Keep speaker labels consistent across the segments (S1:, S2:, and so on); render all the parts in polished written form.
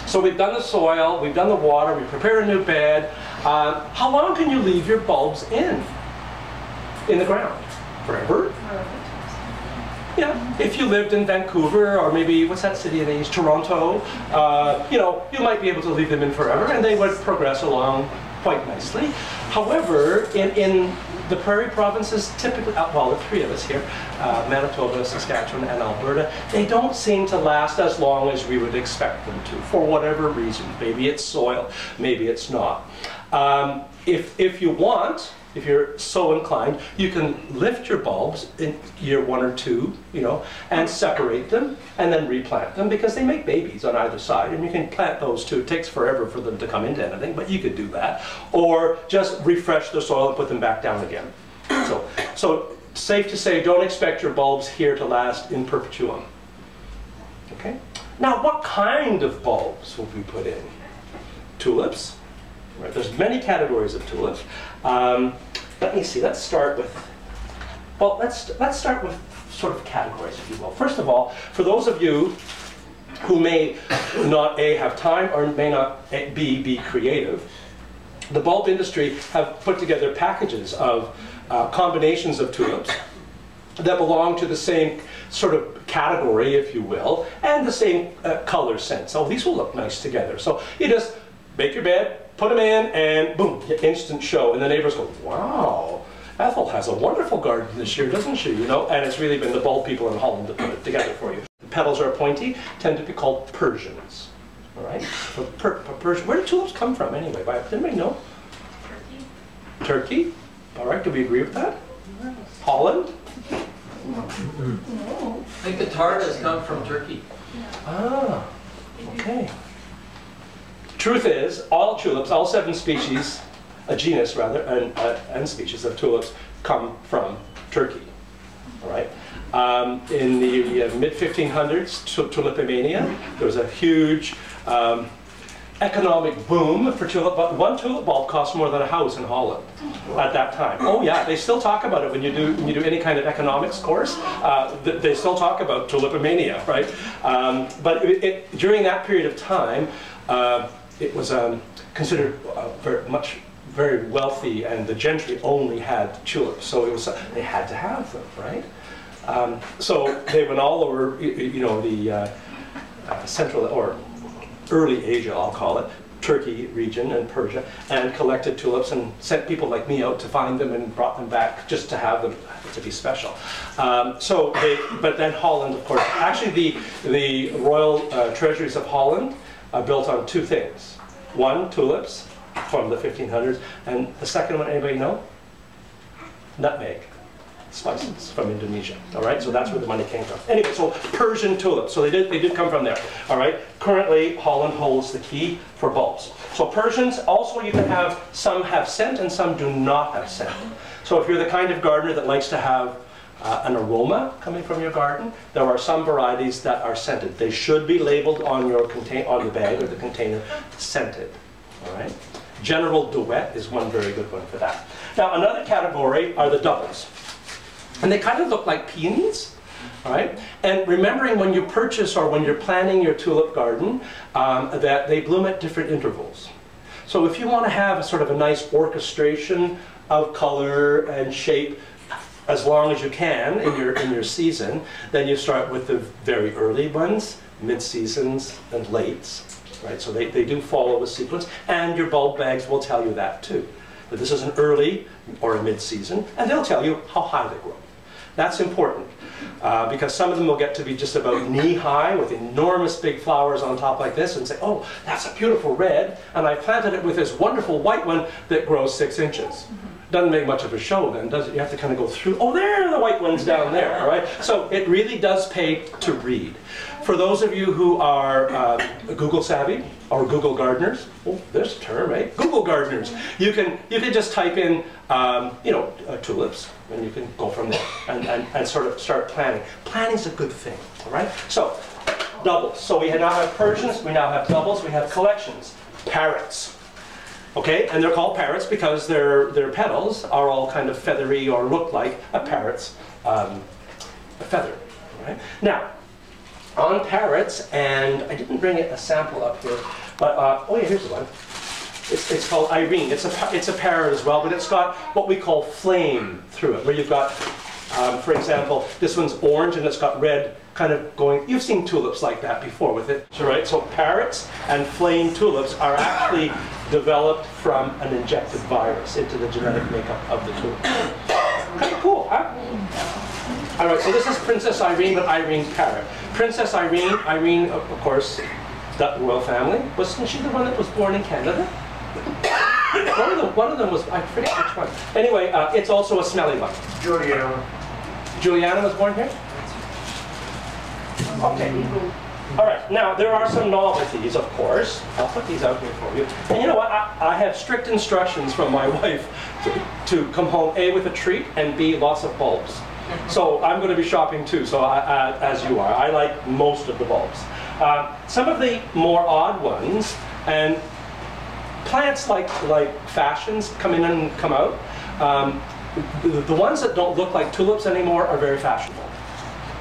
S1: So we've done the soil, we've done the water, we prepare a new bed. How long can you leave your bulbs in the ground? Forever? Yeah, if you lived in Vancouver or maybe, what's that city in the east, Toronto, you know, you might be able to leave them in forever and they would progress along quite nicely. However, in the Prairie provinces, typically, well, the three of us here, Manitoba, Saskatchewan, and Alberta, they don't seem to last as long as we would expect them to, for whatever reason. Maybe it's soil, maybe it's not. If you want, if you're so inclined, you can lift your bulbs in year 1 or 2, you know, and separate them and then replant them because they make babies on either side and you can plant those too. It takes forever for them to come into anything, but you could do that. Or just refresh the soil and put them back down again. So safe to say, don't expect your bulbs here to last in perpetuum. Okay? Now, what kind of bulbs will we put in? Tulips. Right, there's many categories of tulips. Let me see, let's start with, well, let's start with sort of categories, if you will. First of all, for those of you who may not A, have time or may not B, be creative, the bulb industry have put together packages of combinations of tulips that belong to the same sort of category, if you will, and the same color sense. So these will look nice together. So you just make your bed, put them in, and boom, instant show. And the neighbors go, wow, Ethel has a wonderful garden this year, doesn't she? You know, and it's really been the bulb people in Holland that put it together for you. The petals are pointy, tend to be called Persians. All right? So Persian. Where do tulips come from anyway? Does anybody know? Turkey. All right, do we agree with that? Holland?
S2: No. I think the tartas come from Turkey.
S1: Ah, okay. Truth is, all tulips, all 7 species, a genus rather, and species of tulips come from Turkey. All right. In the mid-1500s, tulipomania, there was a huge economic boom for tulip. But one tulip bulb cost more than a house in Holland at that time. Oh yeah, they still talk about it when you do any kind of economics course. They still talk about tulipomania, right? But during that period of time, it was considered very wealthy, and the gentry only had tulips, so it was they had to have them, right? So they went all over, you know, the central or early Asia, I'll call it, Turkey region and Persia, and collected tulips and sent people like me out to find them and brought them back just to have them to be special. But then Holland, of course, actually the royal treasuries of Holland built on 2 things. One, tulips from the 1500s, and the second one, anybody know? Nutmeg. Spices from Indonesia. All right, so that's where the money came from. Anyway, so Persian tulips. So they did come from there. All right. Currently, Holland holds the key for bulbs. So Persians also, you can have some have scent and some do not have scent. So if you're the kind of gardener that likes to have an aroma coming from your garden, there are some varieties that are scented. They should be labeled on your on the bag or the container, scented. All right. General Duet is one very good one for that. Now another category are the doubles. And they kind of look like peonies, all right? And remembering when you purchase or when you're planning your tulip garden, that they bloom at different intervals. So if you want to have a sort of a nice orchestration of color and shape as long as you can in your season, then you start with the very early ones, mid-seasons, and lates, right? So they do follow a sequence, and your bulb bags will tell you that too. That this is an early or a mid-season, and they'll tell you how high they grow. That's important because some of them will get to be just about knee-high with enormous big flowers on top like this and say, oh, that's a beautiful red, and I planted it with this wonderful white one that grows 6 inches. Doesn't make much of a show then, does it? You have to kind of go through, oh, there are the white ones down there, all right? So it really does pay to read. For those of you who are Google savvy or Google gardeners, oh, this term, eh? Google gardeners. You can just type in, you know, tulips, and you can go from there and sort of start planning. Planning's a good thing, all right? So doubles. So we now have Persians, we now have doubles, we have collections. Parrots. Okay, and they're called parrots because their petals are all kind of feathery or look like a parrot's feather. Right? Now, on parrots, and I didn't bring a sample up here, but oh yeah, here's the one. It's called Irene. It's a parrot as well, but it's got what we call flame through it, where you've got, for example, this one's orange and it's got red kind of going. You've seen tulips like that before with it, right? So parrots and flame tulips are actually developed from an injected virus into the genetic makeup of the tulip. Kind of cool, huh? All right, so this is Princess Irene, but Irene's parrot. Princess Irene, of course, that royal family. Wasn't she the one that was born in Canada? One of them was, I forget which one. Anyway, it's also a smelly one.
S3: Juliana.
S1: Juliana was born here? Okay. All right, now there are some novelties, of course. I'll put these out here for you. And you know what? I have strict instructions from my wife to come home, A, with a treat, and B, lots of bulbs. So I'm going to be shopping too, so as you are. I like most of the bulbs. Some of the more odd ones, and plants like fashions come in and come out. The ones that don't look like tulips anymore are very fashionable.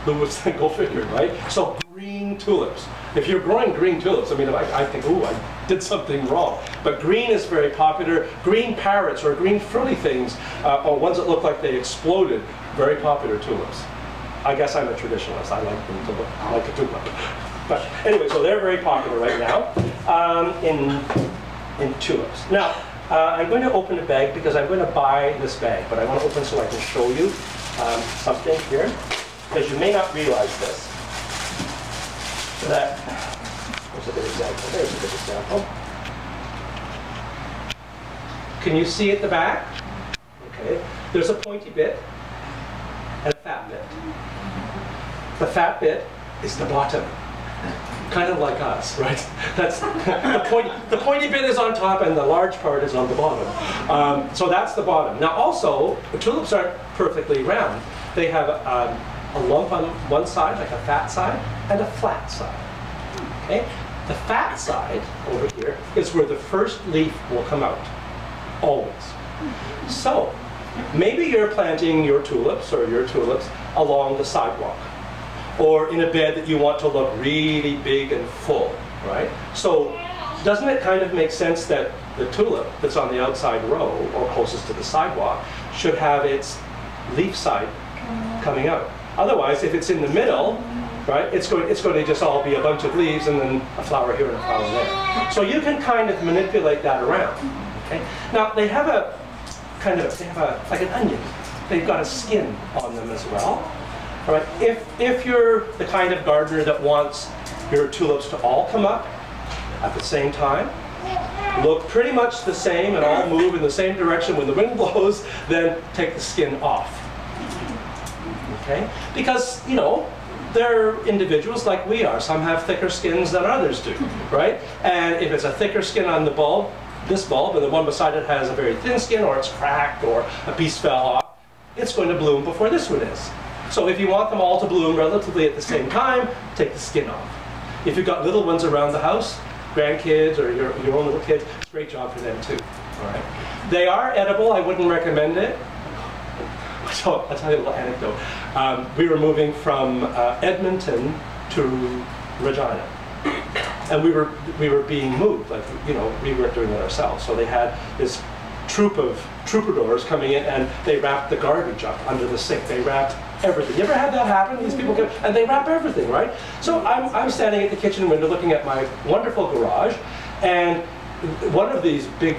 S1: Go figure, right? So green tulips. If you're growing green tulips, I mean, I think, ooh, I did something wrong. But green is very popular. Green parrots or green frilly things, or ones that look like they exploded, very popular tulips. I guess I'm a traditionalist. I like them to look like a tulip. But anyway, so they're very popular right now in tulips. Now, I'm going to open a bag because I'm going to buy this bag, but I want to open so I can show you something here, because you may not realize this. That, there's a good example. There's a good example. Can you see at the back? Okay. There's a pointy bit and a fat bit. The fat bit is the bottom. Kind of like us, right? That's the pointy bit is on top and the large part is on the bottom. So that's the bottom. Now also, tulips aren't perfectly round. They have a lump on one side, like a fat side, and a flat side. Okay? The fat side over here is where the first leaf will come out, always. So maybe you're planting your tulips along the sidewalk, or in a bed that you want to look really big and full, right? So doesn't it kind of make sense that the tulip that's on the outside row, or closest to the sidewalk, should have its leaf side coming out? Otherwise, if it's in the middle, right, it's going to just all be a bunch of leaves and then a flower here and a flower there. So you can kind of manipulate that around. Okay? Now they have like an onion. They've got a skin on them as well. All right. If you're the kind of gardener that wants your tulips to all come up at the same time, look pretty much the same and all move in the same direction when the wind blows, then take the skin off. Okay? Because, you know, they're individuals like we are. Some have thicker skins than others do, right? And if it's a thicker skin on the bulb, this bulb, and the one beside it has a very thin skin, or it's cracked, or a piece fell off, it's going to bloom before this one is. So if you want them all to bloom relatively at the same time, take the skin off. If you've got little ones around the house, grandkids or your own little kids, great job for them too. All right. They are edible. I wouldn't recommend it. So I'll tell you a little anecdote. We were moving from Edmonton to Regina, and we were being moved. Like, you know, we weren't doing it ourselves. So they had this troop of troubadours coming in, and they wrapped the garbage up under the sink. They wrapped everything. You ever had that happen? These people come, and they wrap everything, right? So I'm standing at the kitchen window looking at my wonderful garage, and one of these big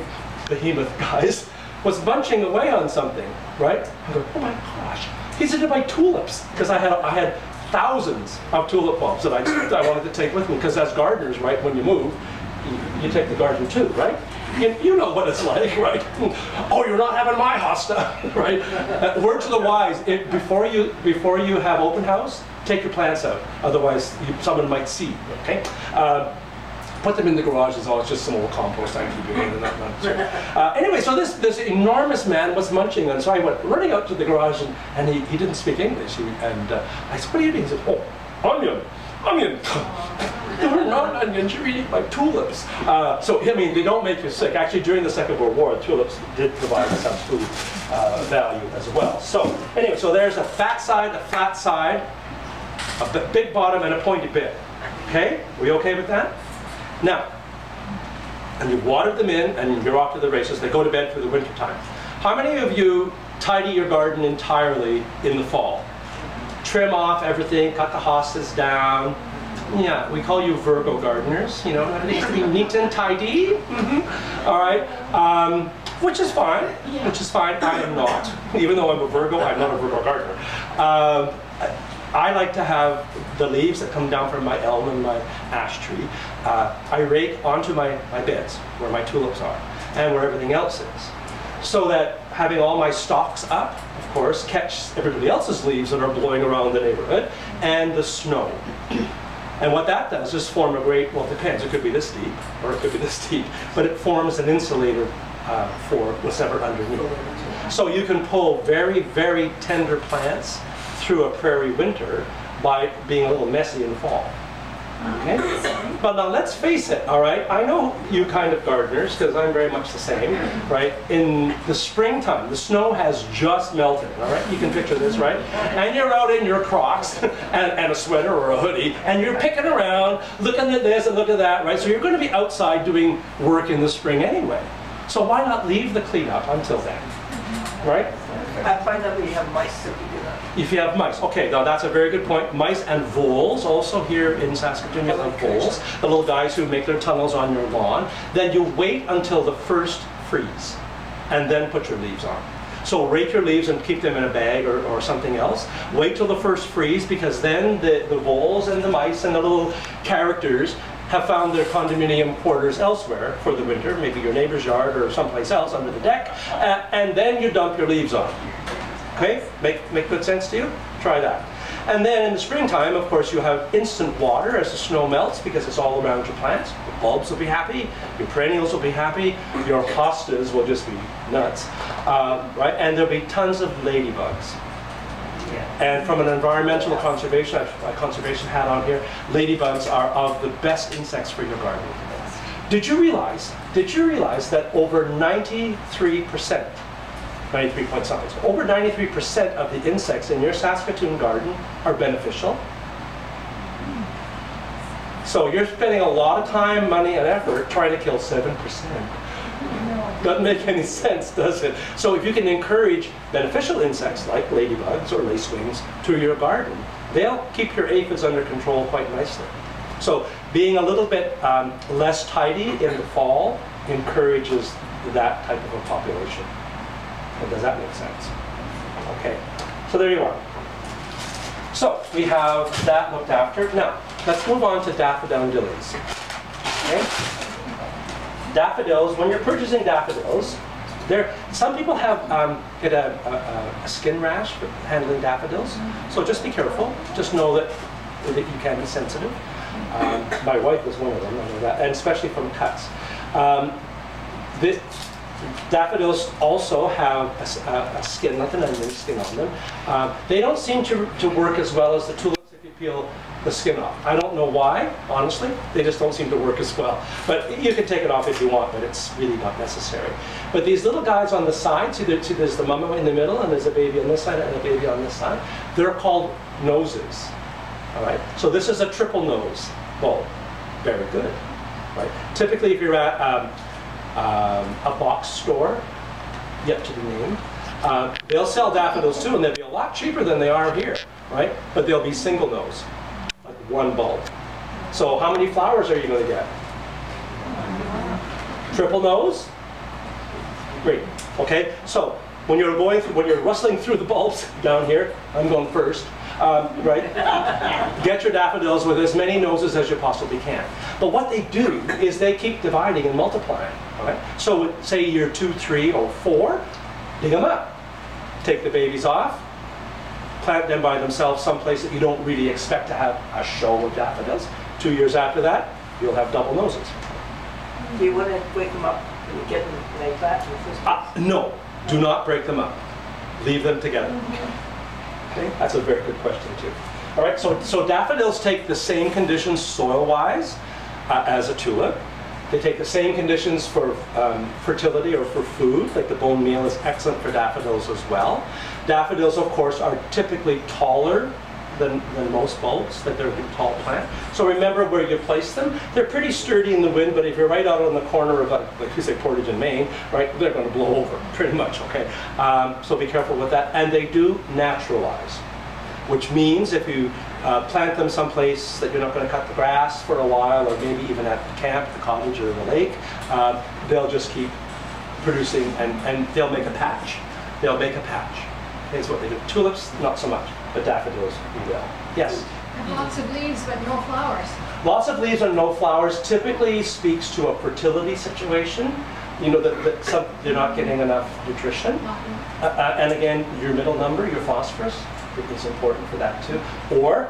S1: behemoth guys was bunching away on something, right? I go, oh my gosh, he's into my tulips, because I had thousands of tulip bulbs that I wanted to take with me, because as gardeners, right, when you move, you take the garden too, right? You know what it's like, right? Oh, you're not having my hosta, right? Word to the wise: before you have open house, take your plants out. Otherwise, someone might see. Okay. Put them in the garage is always just some old compost I keep in. Anyway, so this enormous man was munching on. So I went running out to the garage, and he didn't speak English. I said, "What are you doing?" He said, "Oh, onion." They're not onions, you're eating my tulips. So, I mean, they don't make you sick. Actually, during the Second World War, tulips did provide some food value as well. So, anyway, so there's a fat side, a flat side. A big bottom and a pointy bit. Okay? Are we okay with that? Now, and you've watered them in and you're off to the races. They go to bed for the winter time. How many of you tidy your garden entirely in the fall? Trim off everything, cut the hostas down. Yeah, we call you Virgo gardeners. You know, everything needs to be neat and tidy. All right, which is fine. Which is fine. I am not. Even though I'm a Virgo, I'm not a Virgo gardener. I like to have the leaves that come down from my elm and my ash tree. I rake onto my beds where my tulips are and where everything else is, so that having all my stalks up, of course, catch everybody else's leaves that are blowing around the neighborhood and the snow. And what that does is form a great, well, it depends, it could be this deep or it could be this deep, but it forms an insulator for what's ever underneath. So you can pull very, very tender plants through a prairie winter by being a little messy in the fall. Okay? But now let's face it, all right? I know you kind of gardeners, because I'm very much the same, right? In the springtime, the snow has just melted, all right? You can picture this, right? And you're out in your Crocs and a sweater or a hoodie, and you're picking around, looking at this and look at that, right? So you're going to be outside doing work in the spring anyway. So why not leave the cleat up until then, right?
S3: I find that we have mice if we do that.
S1: If you have mice, okay, now that's a very good point. Mice and voles, also here in Saskatoon, you have voles, the little guys who make their tunnels on your lawn. Then you wait until the first freeze, and then put your leaves on. So rake your leaves and keep them in a bag or something else. Wait till the first freeze, because then the voles and the mice and the little characters have found their condominium quarters elsewhere for the winter, maybe your neighbor's yard or someplace else under the deck, and then you dump your leaves on. Okay, make good sense to you? Try that. And then in the springtime, of course, you have instant water as the snow melts, because it's all around your plants. Your bulbs will be happy, your perennials will be happy, your hostas will just be nuts, right? And there'll be tons of ladybugs. And from an environmental conservation, a conservation hat on here, ladybugs are of the best insects for your garden. Did you realize that over 93%, 93 point something, so over 93% of the insects in your Saskatoon garden are beneficial? So you're spending a lot of time, money, and effort trying to kill 7%. Doesn't make any sense, does it? So if you can encourage beneficial insects like ladybugs or lacewings to your garden, they'll keep your aphids under control quite nicely. So being a little bit less tidy in the fall encourages that type of a population. And does that make sense? Okay, so there you are. So we have that looked after. Now, let's move on to daffodillies. Okay? Daffodils, when you're purchasing daffodils, some people get a skin rash for handling daffodils. So just be careful. Just know that you can be sensitive. My wife was one of them, I know that, and especially from cuts. Daffodils also have a skin, like an onion skin on them. They don't seem to work as well as the tulips if you peel the skin off. I don't know why, honestly. They just don't seem to work as well. But you can take it off if you want, but it's really not necessary. But these little guys on the side, see there's the mama in the middle, and there's a baby on this side and a baby on this side. They're called noses. All right. So this is a triple nose bulb. Very good. Right. Typically, if you're at a box store, yet to be named, they'll sell daffodils too, and they'll be a lot cheaper than they are here, right? But they'll be single nose, like one bulb. So how many flowers are you going to get? Triple nose? Great. Okay. So when you're rustling through the bulbs down here, I'm going first. Right? Get your daffodils with as many noses as you possibly can. But what they do is they keep dividing and multiplying. Okay? So say you're 2, 3, or 4, dig them up. Take the babies off, plant them by themselves someplace that you don't really expect to have a show of daffodils. 2 years after that, you'll have double noses.
S3: Do you want to wake them up and get them like that in the first place?
S1: No, do not break them up. Leave them together. Okay? That's a very good question too. All right, so daffodils take the same conditions soil-wise as a tulip. They take the same conditions for fertility or for food, like the bone meal is excellent for daffodils as well. Daffodils, of course, are typically taller than most bulbs, that they're a big tall plant. So remember where you place them. They're pretty sturdy in the wind, but if you're right out on the corner of, like you say, Portage and Maine, right, they're going to blow over, pretty much, okay? So be careful with that. And they do naturalize, which means if you plant them someplace that you're not going to cut the grass for a while, or maybe even at the camp, the cottage, or the lake, they'll just keep producing, and they'll make a patch. They'll make a patch. That's what they do. Tulips, not so much, but daffodils, you will. Yes?
S4: And lots of leaves, but no flowers.
S1: Lots of leaves and no flowers typically speaks to a fertility situation. You know, that they're not getting enough nutrition. And again, your middle number, your phosphorus, is important for that too. Or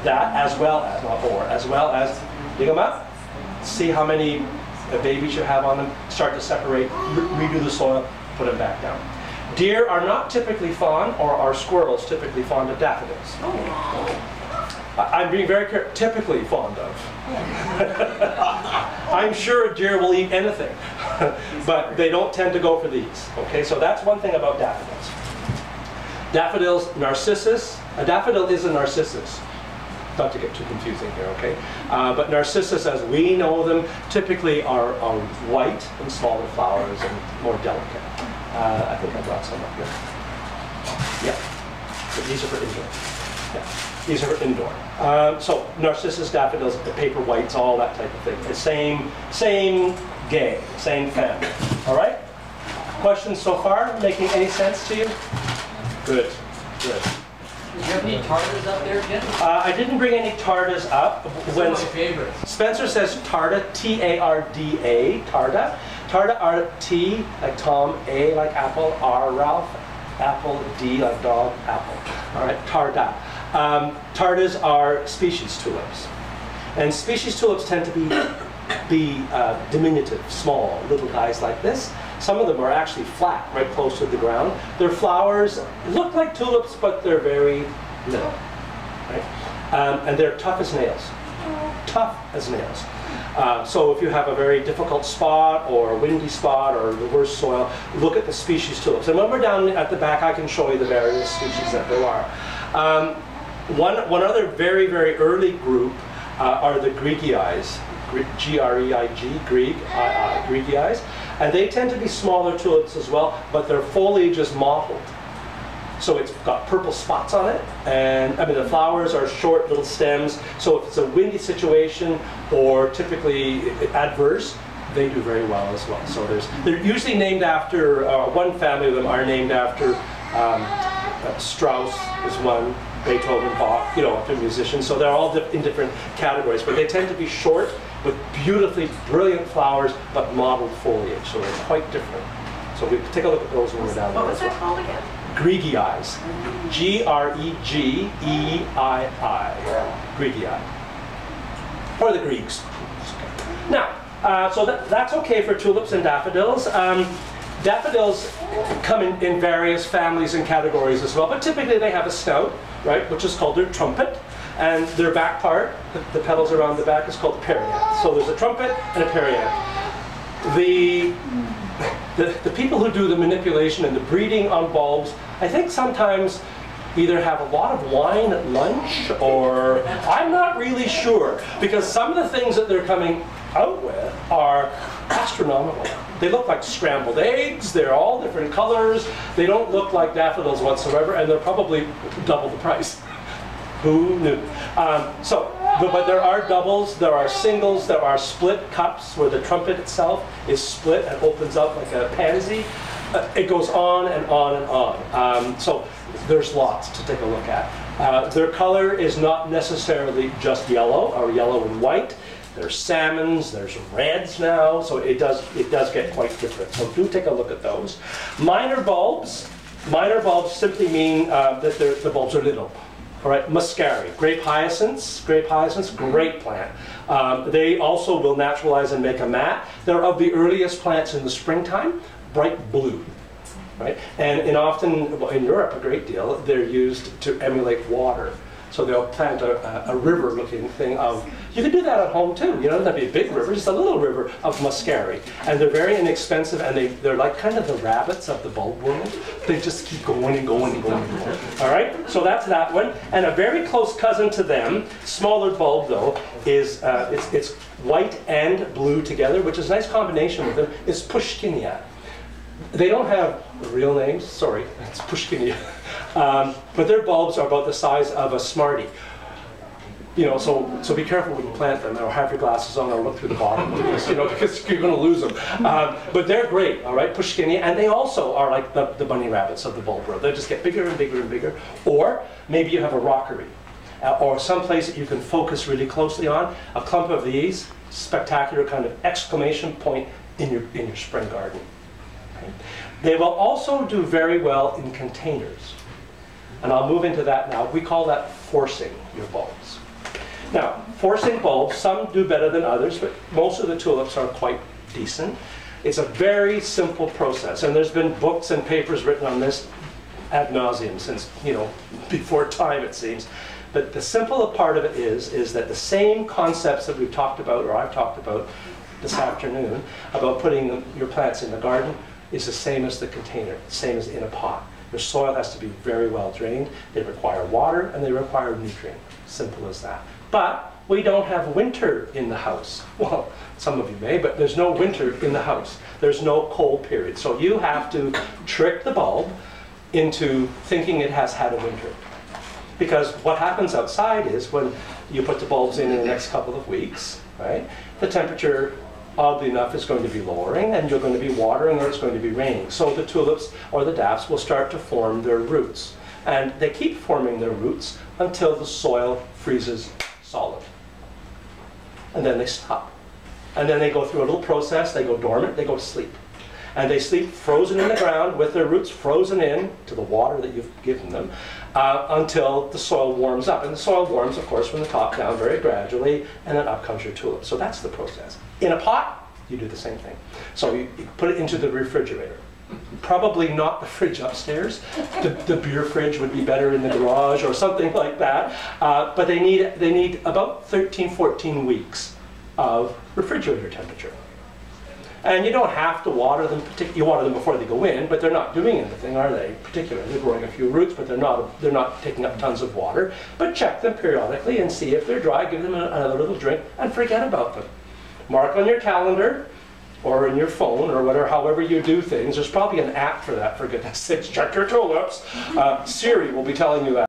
S1: that, as well as, not or, as well as, dig them up, see how many babies you have on them, start to separate, redo the soil, put them back down. Deer are not typically fond, or are squirrels typically fond of daffodils? I'm being very careful, typically fond of. I'm sure a deer will eat anything, but they don't tend to go for these. Okay, so that's one thing about daffodils. Daffodils, narcissus. A daffodil is a narcissus. Not to get too confusing here, okay? But narcissus, as we know them, typically are white and smaller flowers and more delicate. I think I brought some up here. Yeah, but these are for indoor. Yeah, these are for indoor. So narcissus, daffodils, the paper whites, all that type of thing. The same gang, same family. All right? Questions so far? Making any sense to you? Good, good.
S2: Do you have any tardas up there, Ken?
S1: I didn't bring any tardas up.
S2: One of my favorites.
S1: Spencer says tarda, T-A-R-D-A, tarda. Tarda, R-T, like Tom, A like apple, R Ralph, apple, D like dog, apple. All right, tarda. Tardas are species tulips. And species tulips tend to be diminutive, small, little guys like this. Some of them are actually flat, right close to the ground. Their flowers look like tulips, but they're very little. Right? And they're tough as nails. Tough as nails. So if you have a very difficult spot, or a windy spot, or the worst soil, look at the species tulips. And when we're down at the back, I can show you the various species that there are. One other very, very early group are the Greigii, G-R-E-I-G, Greigii. And they tend to be smaller tulips as well, but their foliage is mottled. So it's got purple spots on it, and I mean the flowers are short little stems, so if it's a windy situation or typically adverse, they do very well as well. So they're usually named after, one family of them are named after Strauss is one, Beethoven, Bach, you know, after musicians. So they're all in different categories, but they tend to be short with beautifully brilliant flowers, but mottled foliage. So they're quite different. So we take a look at those when we're down there.
S3: What was that called again?
S1: Greigii. G-R-E-G-E-I-I. Greigii. Or the Greeks. Now, so that's okay for tulips and daffodils. Daffodils come in various families and categories as well, but typically they have a snout, right, which is called their trumpet. And their back part, the petals around the back, is called the perianth. So there's a trumpet and a perianth. The people who do the manipulation and the breeding on bulbs, I think sometimes either have a lot of wine at lunch, or I'm not really sure, because some of the things that they're coming out with are astronomical. They look like scrambled eggs, they're all different colors, they don't look like daffodils whatsoever, and they're probably double the price. Who knew? But there are doubles, there are singles, there are split cups where the trumpet itself is split and opens up like a pansy. It goes on and on and on. So there's lots to take a look at. Their color is not necessarily just yellow or yellow and white. There's salmons, there's reds now, so it does get quite different. So do take a look at those. Minor bulbs simply mean that the bulbs are little. All right, muscari, grape hyacinths, great plant. They also will naturalize and make a mat. They're of the earliest plants in the springtime, bright blue, right? And often, in Europe a great deal, they're used to emulate water. So they'll plant a river-looking thing of, you can do that at home too. You know, that'd be a big river, just a little river of muscari. And they're very inexpensive, and they're like kind of the rabbits of the bulb world. They just keep going and going and going and going. All right, so that's that one. And a very close cousin to them, smaller bulb though, is it's white and blue together, which is a nice combination with them, is Pushkinia. They don't have real names, sorry, it's Pushkinia. But their bulbs are about the size of a Smartie. You know, so be careful when you plant them, or have your glasses on, or look through the bottom of this, you know, because you're going to lose them. But they're great, all right, Pushkinia, and they also are like the bunny rabbits of the bulb world. They just get bigger and bigger and bigger. Or maybe you have a rockery, or someplace that you can focus really closely on. A clump of these, spectacular kind of exclamation point in your spring garden. Okay? They will also do very well in containers. And I'll move into that now. We call that forcing your bulbs. Now, forcing bulbs, some do better than others, but most of the tulips are quite decent. It's a very simple process, and there's been books and papers written on this ad nauseum since, you know, before time it seems. But the simple part of it is that the same concepts that we've talked about, or I've talked about this afternoon, about putting your plants in the garden, is the same as the container, same as in a pot. Your soil has to be very well drained. They require water and they require nutrient. Simple as that. But we don't have winter in the house. Well, some of you may, but there's no winter in the house. There's no cold period. So you have to trick the bulb into thinking it has had a winter. Because what happens outside is when you put the bulbs in the next couple of weeks, right, the temperature, oddly enough, is going to be lowering, and you're going to be watering, or it's going to be raining. So the tulips or the daffs will start to form their roots. And they keep forming their roots until the soil freezes solid. And then they stop. And then they go through a little process, they go dormant, they go to sleep. And they sleep frozen in the ground with their roots frozen in to the water that you've given them until the soil warms up. And the soil warms, of course, from the top down very gradually, and then up comes your tulip. So that's the process. In a pot, you do the same thing. So you put it into the refrigerator. Probably not the fridge upstairs. The beer fridge would be better in the garage or something like that. But they need about 13, 14 weeks of refrigerator temperature. And you don't have to water them. You water them before they go in, but they're not doing anything, are they? Particularly, they're growing a few roots, but they're not taking up tons of water. But check them periodically and see if they're dry. Give them another little drink, and forget about them. Mark on your calendar, or in your phone, or whatever, however you do things. There's probably an app for that, for goodness sakes. Check your tulips. Siri will be telling you that.